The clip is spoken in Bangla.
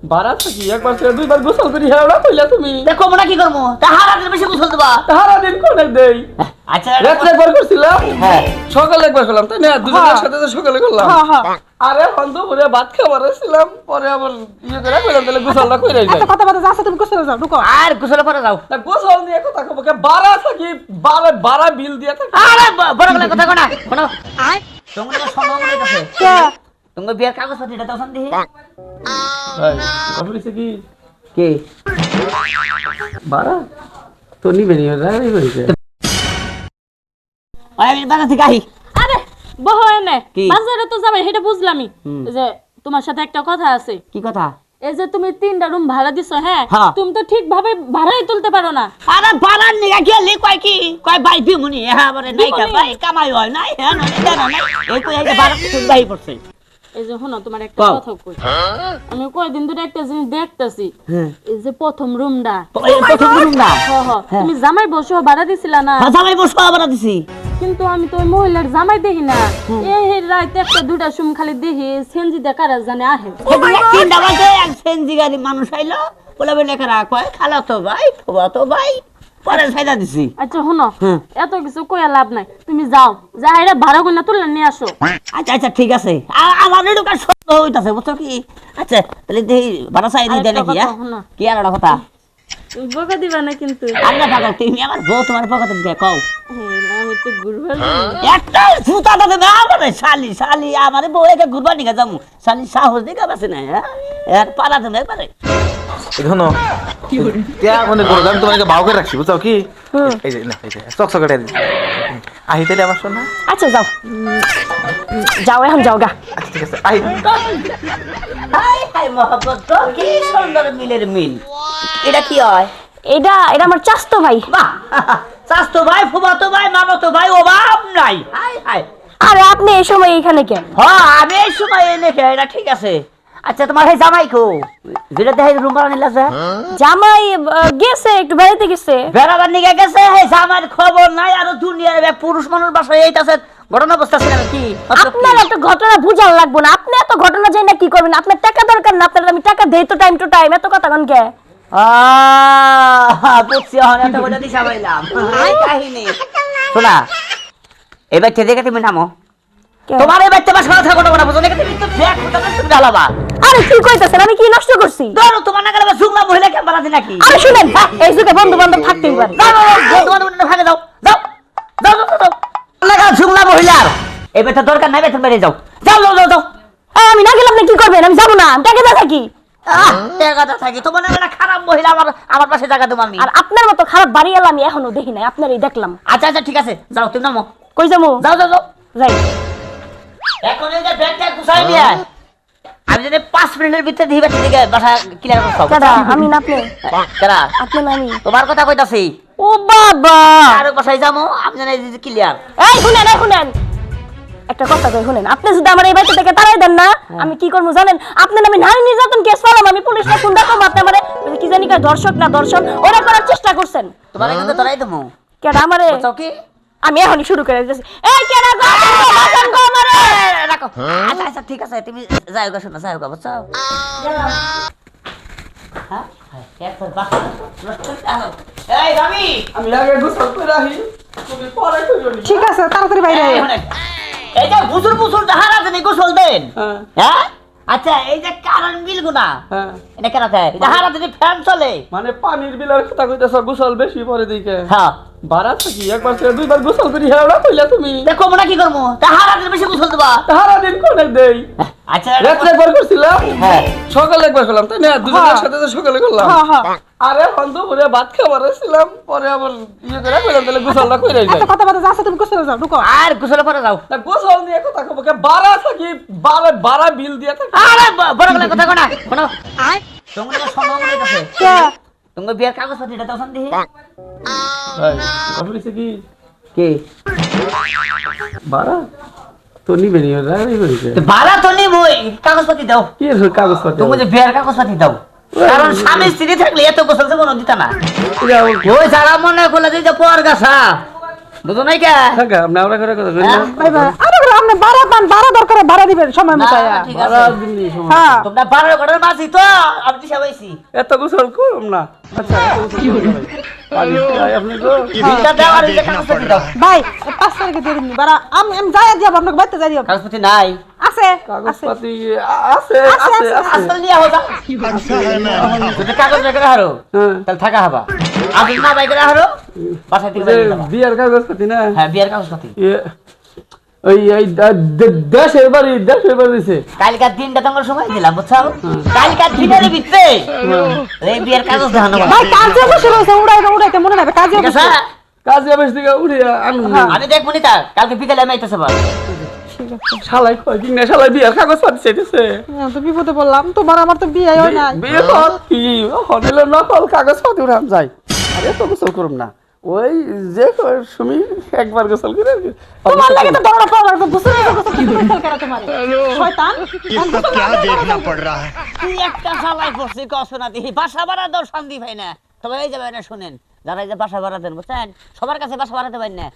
বারাত কি একবার ছেড়ে দুইবার গোসল করি হেওড়া কইলা তুমি দেখো আমরা কি করবো তাহারা দিন বেশি গোসল দেবা সারা দিন কোনে দেই আচ্ছা রাত্রে একবার করছিলাম হ্যাঁ সকালে একবার করলাম তাই না দুজনের সাথে তো সকালে করলাম হ্যাঁ হ্যাঁ আরে বন্ধ করে ভাত খাবার ছিলাম পরে আবার ইয়ে করে কইলাম তাহলে গোসলটা কইরাই যাই এত কথা বলতে যাচ্ছে তুমি গোসলে যাও ঢুকো আর গোসল করে যাও না গোসল নিয়ে কথা কব কে বারা থাকি বারা বিল দিয়ে থাকি আরে বড় বড় কথা কোনা শোনো তোমার তো সম্ভব নেই কাছে কে তোমার বিয়ার কাগজপত্রটা দাও শুন দেখি ভাই কথা হইছে কি কে বারা তো নিবে নি রাই হইছে আমি বাসা থেকে আহি আরে বহো এনে কি? বাজারে তো যাবে সেটা বুঝলামই যে তোমার সাথে একটা কথা আছে কি কথা এই যে তুমি 3টা রুম ভাড়া দিছো হ্যাঁ হ্যাঁ। তুমি তো ঠিকভাবে ভাড়াই তুলতে পারো না আরে বারান নিগা গেলি কয় কি কয় ভাই দিমুনি হ্যাঁ বলে নাই কা দিমুনি? ভাই কামাই হয় নাই হ্যাঁ নয় দেন নাই এই কই এই বারান তুই ভাই পড়ছে এই যে শোনো তোমার একটা কও। কথা কই আমি কয়দিন ধরে একটা জিনিস দেখতাছি হ্যাঁ এই যে প্রথম রুমটা এই প্রথম দিন না তুমি জামাই বসে ভাড়া দিছিলা না জামাই বসো আবার দিছি কিন্তু আমি তো ওই মহিলার জামাই দেখি না এই রাত একটা দুটা সুম খালি দেখি সেনজি দেখার জানে আহে তিনটা বাজে এক সেনজি গাড়ি মানুষ আইলো বলে বলে লেখা কয় খালা তো ভাই খোবা তো ভাই পরে ছাইদা দিছি আচ্ছা শোনো হুম। এত কিছু কইয়া লাভ নাই তুমি যাও যা এরা ভাড়া কইনা তুলে নিয়ে আসো আচ্ছা আচ্ছা ঠিক আছে আমার ঢুকার সত্য হইতাছে বুঝছো কি আচ্ছা তাহলে দেখি ভাড়া চাই দিতে আরেকটা নাকি কথা হ্যাঁ শোনো। কি আর একটা কথা তুমি বকা দিবা না কিন্তু আল্লাহ পাগল তুমি আমার বউ তোমার পকেটে দিয়ে কও আমি তো ঘুরবার একটা জুতা দাদা না আমারে শালি শালি আমারে বউ একে ঘুরবা নিকা যামু শালি সাহস দিকা বাসে না হ্যাঁ এর পারা তুমি একবারে এখনো কে মনে করো আমি তোমাকে ভাও করে রাখছি বুঝছো কি এই যে না এই যে চকচকেটা আহি তাইলে আমার শোন না আচ্ছা যাও যাও এখন যাও গা আচ্ছা ঠিক আছে আহি হাই হাই মহব্বত তো কি সুন্দর মিলের মিল এটা কি হয় এটা আমার চাস্তো ভাই বাহ চাস্তো ভাই ফুবাতো ভাই মামাতো ভাই অভাব নাই হাই হাই আরে আপনি এই সময় এখানে কেন হ্যাঁ আমি এই সময় এনে এটা ঠিক আছে আচ্ছা তোমার সেই জামাই কো যেটা দেখে রুম ভাড়া নিলা আছে জামাই গেছে একটু বেড়াতে গেছে বেড়াবার নিকে গেছে এই জামাইয়ের খবর নাই আর দুনিয়ার এক পুরুষ মানুষ বাসায় এইটাছে ঘটনা অবস্থা ছিল কি আপনার এত ঘটনা বুঝার লাগবে না আপনি এত ঘটনা জানি না কি করবেন আপনার টাকা দরকার না আপনার আমি টাকা দেই তো টাইম টু টাইম এত কথা কোন কে বুঝছি হনে তো বলে দিশা পাইলাম এই কাহিনী শোনা এবার কে দেখে তুমি নামো কে? তোমার এই বাচ্চা বাস কথা থাকো না বুঝো না তুমি তো ব্যাগ কথা তুমি ঢালাবা আরে কি কইতাছেন আমি কি নষ্ট করছি ধরো তোমার না গেলে শুকনা মহিলা কেন বানাতে নাকি আরে শুনেন এই যুগে বন্ধু বান্ধব থাকতেই পারে তোমার ভাগে যাও যাও যাও যাও যাও লাগা শুকনা মহিলার এই বেটা দরকার নাই বেতন বেরিয়ে যাও যাও যাও যাও যাও আমি না গেলে আপনি কি করবেন আমি যাবো না আমি টাকা দিয়ে থাকি জায়গাটা থাকি তোমার না খারাপ মহিলা আমার পাশে জায়গা দেবো আমি আর আপনার মতো খারাপ বাড়ি এলাম আমি এখনো দেখি নাই আপনারই দেখলাম আচ্ছা আচ্ছা ঠিক আছে যাও তুমি নামো কই যাবো যাও যাও যাও যাই এখন এই যে ব্যাগটা গুছাই নিয়ে আয়। আমি যদি 5 মিনিটের ভিতরে দিই বাচ্চা দিকে বাসা ক্লিয়ার করতে হবে দাদা আমি না আপনি কেরা আপনি না আমি তোমার কথা কইতাছি ও বাবা আর বাসায় যাবো আমি জানি ক্লিয়ার এই শুনেন একটা কথা কই শুনেন আপনি যদি আমার এই বাড়ি থেকে তাড়াই দেন না আমি কি করবো জানেন আপনার আমি নারী নির্যাতন কেস ফেলাম আমি পুলিশে ফোন দেখাম আপনি আমার কি জানি কয় দর্শক না দর্শন ওরা করার চেষ্টা করছেন তোমার কিন্তু তোরাই দেবো কেন আমারে বুঝছো কি আমি এখনই শুরু করে দিতেছি এই কেন গো বাসন গো আমারে রাখো আচ্ছা আচ্ছা ঠিক আছে তুমি যাও গো শোনো যাও গো বুঝছো হ্যাঁ এত বাসা এই রবি আমি আগে গোসল করে আহি তুমি পরে কইরো নি ঠিক আছে তাড়াতাড়ি বাইরে আয় এই যে বুজুর বুজুর জাহারা তুমি গোসল দেন হ্যাঁ হ্যাঁ আচ্ছা এই যে কারণ বিল গুনা হ্যাঁ এটা কেন থাকে জাহারা যদি ফ্যান চলে মানে পানির বিলের কথা কইতাছ গোসল বেশি পরে দিকে হ্যাঁ বারাত কি একবার ছেড়ে দুইবার গোসল করি হেওড়া কইলা তুমি দেখো আমরা কি করবো জাহারা দিন বেশি গোসল দেবা সারা দিন কোনে দেই আচ্ছা রাত্রে একবার করছিলাম হ্যাঁ সকালে একবার করলাম তাই না দুজনের সাথে তো সকালে করলাম হ্যাঁ হ্যাঁ আরে বন্ধ করে ভাত খাবার ছিলাম পরে আবার ইয়ে করে কইলাম তাহলে গোসলটা কইরাই যাই এত কথা বলতে যাচ্ছে তুমি গোসলে যাও ঢুকো আর গোসল করে যাও না গোসল নিয়ে কথা কব কে বারা থাকি বারা বিল দিয়ে থাকি আরে বড় বড় কথা কোনা শোনো তোমার তো সম্ভব নেই কাছে কে তোমার বিয়ার কাগজপত্রটা দাও শুন দেখি ভাই কথা হইছে কি কি বারা তো নিবে নি রাই হইছে ভাড়া তো নি মই কাগজপত্র দাও কি এর কাগজপত্র তুমি যে বিয়ার কাগজপত্র দাও কারণ স্বামী স্ত্রী থাকলে এত গোসল তো কোনো দিতা না ওই যারা মনে করলে যে পর গাছা বুঝো নাই কে থাকা আপনি আমরা করে কথা কই না বাই বাই আরে আমরা আপনি ভাড়া পান, ভাড়া দরকার ভাড়া দিবেন সময় না, মতো ঠিক আছে। ভাড়া দিলি সমস্যা হ্যাঁ তোমরা 12 ঘন্টার মাঝি তো আমি দিশা পাইছি। এত গোসল করুম না আচ্ছা এত গোসল করুম না। পানি খাই আপনি তো বিলটা দাও আর এই যে কাগজপত্র দাও। ভাই 5 তারিখে দিয়ে দিন ভাড়া আমি যাই দিব আপনাকে বাড়িতে যাই দিব কাগজপত্র নাই। আছে আছে কাগজপাতি আছে আছে আছে আসল নিয়ে হো যা। যদি কাগজ বের করে হারো হ্যাঁ তাহলে থাকা হবা। আসল না বের করে হারো বাসা থেকে যে বের করে বিয়ার কাগজপাতি না হ্যাঁ বিয়ার কাগজপত্র। ওই এই দেশের বাড়ি দিছে কালকার দিনটা তোমার সময় দিলাম বুঝছো? কালকার দিনের ভিতরে এই বিয়ার কাগজ দেখানো হবে। ভাই কাজে বসে রয়েছে উড়াইতে মনে নাই কাজে ঠিক আছে? কাজে অফিস থেকে উঠে আনুন না আমি দেখবো নি তা কালকে বিকেলে আমি আইতেছে বল। শালাই কয় কি না শালাই বিয়ার কাগজপাতি চাইতেছে তো বিপদে বললাম তোমার আমার তো বিয়ে হয় নাই বিয়ে কর কি হনেলে নকল কাগজপাতি উঠাম যাই আরে তো গোসল করুম না ওই যে সুমি একবার গোসল করে তোমার লাগে তো দৌড়া পাওয়ার তো বুঝতে কি করে তোমার শয়তান ये सब क्या देखना पड़ रहा है। তুই একটা শালাই করছিস কষ্ট না দিই বাসা ভাড়া দাও শান্তি ভাই না। তবে এই যাবে না শুনেন যারা এই যে বাসা ভাড়া দেন বুঝছেন সবার কাছে বাসা ভাড়া দেবেন না।